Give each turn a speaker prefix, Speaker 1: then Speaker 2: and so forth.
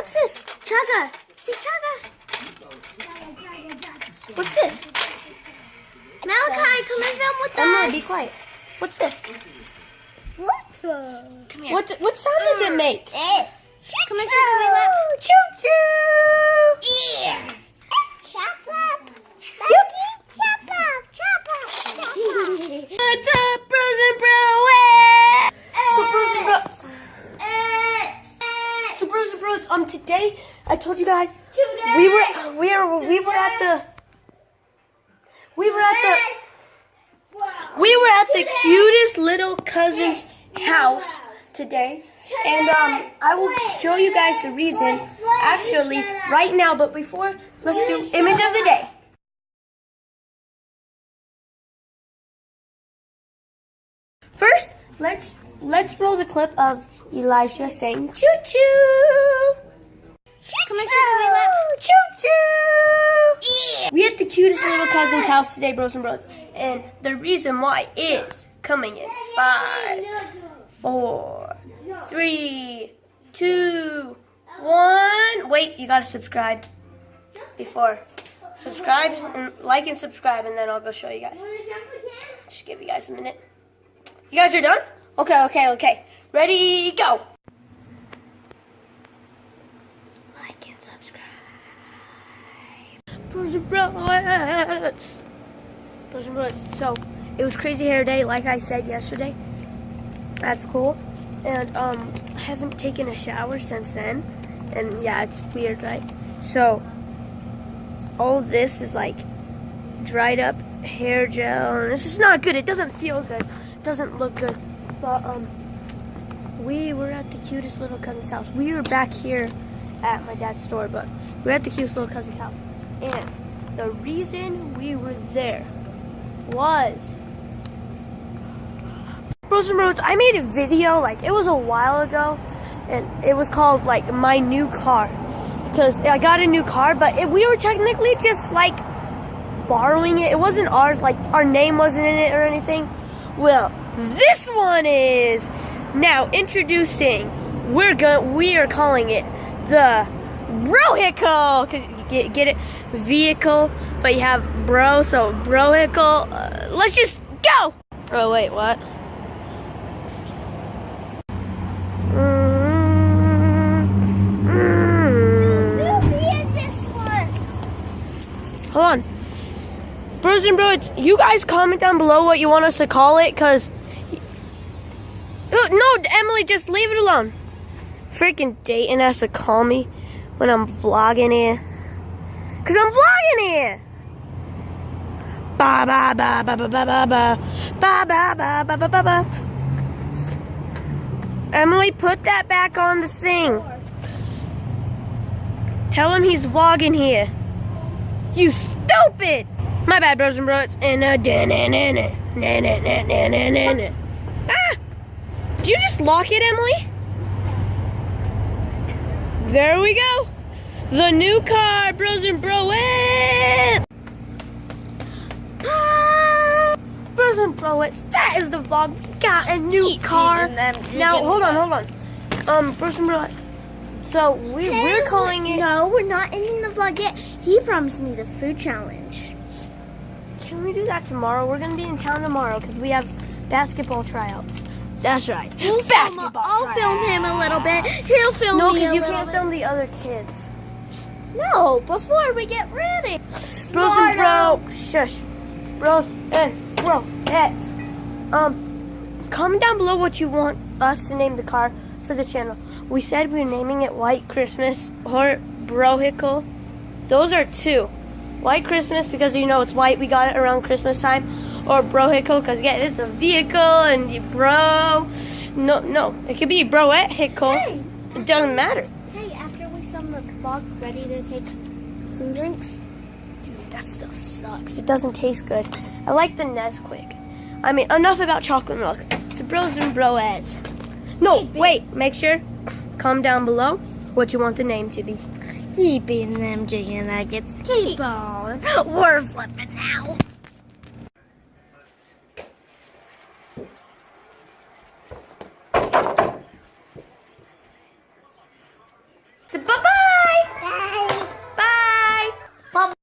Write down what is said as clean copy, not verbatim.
Speaker 1: What's this? Chaga. See Chaga? What's this? Malachi, come and film with us.
Speaker 2: Emily, be quiet. What's this?
Speaker 1: Come here.
Speaker 2: What sound does it make?
Speaker 1: Come and sit on my lap.
Speaker 2: Choo choo.
Speaker 1: Yeah. Chop up.
Speaker 2: Yep.
Speaker 1: Chop up. Chop up.
Speaker 2: What's up, bros and broettes? So bros and bros. So bros and bros. Today I told you guys we were at the cutest little cousin's house today, and I will show you guys the reason actually right now. But before, let's do image of the day. First, let's roll the clip of Elisha saying choo choo.
Speaker 1: Come and sit on my lap.
Speaker 2: Choo choo. We at the cutest little cousin's house today, bros and bros, and the reason why is coming in 5, 4, 3, 2, 1. Wait, you gotta subscribe before. Subscribe and like and subscribe, and then I'll go show you guys. Just give you guys a minute. You guys are done? Okay. Ready, go. Like and subscribe. Bros and bros. Bros and bros. So, it was crazy hair day, like I said yesterday. That's cool. And, I haven't taken a shower since then. And, yeah, it's weird, right? So, all of this is, like, dried up hair gel. And this is not good. It doesn't feel good. It doesn't look good. But, we were at the cutest little cousin's house. We were back here at my dad's store, but we were at the cutest little cousin's house. And the reason we were there was, bros and bros, I made a video, like, it was a while ago, and it was called, like, my new car. Because I got a new car, but we were technically just, like, borrowing it. It wasn't ours, like, our name wasn't in it or anything. Well, this one is. Now, introducing, we are calling it the Brohicle, because you get it, vehicle, but you have bro, so Brohicle. Let's just go. Oh wait, what? Hold on, bros and bros. You guys comment down below what you want us to call it, because. No, Emily, just leave it alone. Freaking Dayton has to call me when I'm vlogging here. Cause I'm vlogging here. Ba ba ba ba ba ba ba ba ba ba ba ba ba ba ba. Emily, put that back on the thing. Tell him he's vlogging here. You stupid! My bad, bros and bros. And ah! Did you just lock it, Emily? There we go. The new car, bros and broettes. Bros and broettes, that is the vlog. We got a new car. Now, hold on. Bros and broettes. So, we're calling it...
Speaker 1: No, we're not ending the vlog yet. He promised me the food challenge.
Speaker 2: Can we do that tomorrow? We're going to be in town tomorrow because we have basketball tryouts. That's right.
Speaker 1: I'll film him a little bit. He'll film me a little bit.
Speaker 2: No, because you can't film the other kids.
Speaker 1: No, before we get ready.
Speaker 2: Bros and bro. Shush. Bros and bro. Comment down below what you want us to name the car for the channel. We said we were naming it White Christmas or Brohicle. Those are two. White Christmas because you know it's white. We got it around Christmas time. Or Brohicle, because yeah, it's a vehicle and you bro. No, it could be Brohicle.
Speaker 1: Hey.
Speaker 2: It doesn't matter.
Speaker 1: Hey, after we film the vlog, ready to take some drinks?
Speaker 2: Dude, that stuff sucks. It doesn't taste good. I like the Nesquik. I mean, enough about chocolate milk. So bros and broettes. No, wait, make sure, comment down below what you want the name to be.
Speaker 1: Keeping them chicken nuggets. Keep on.
Speaker 2: We're flipping now.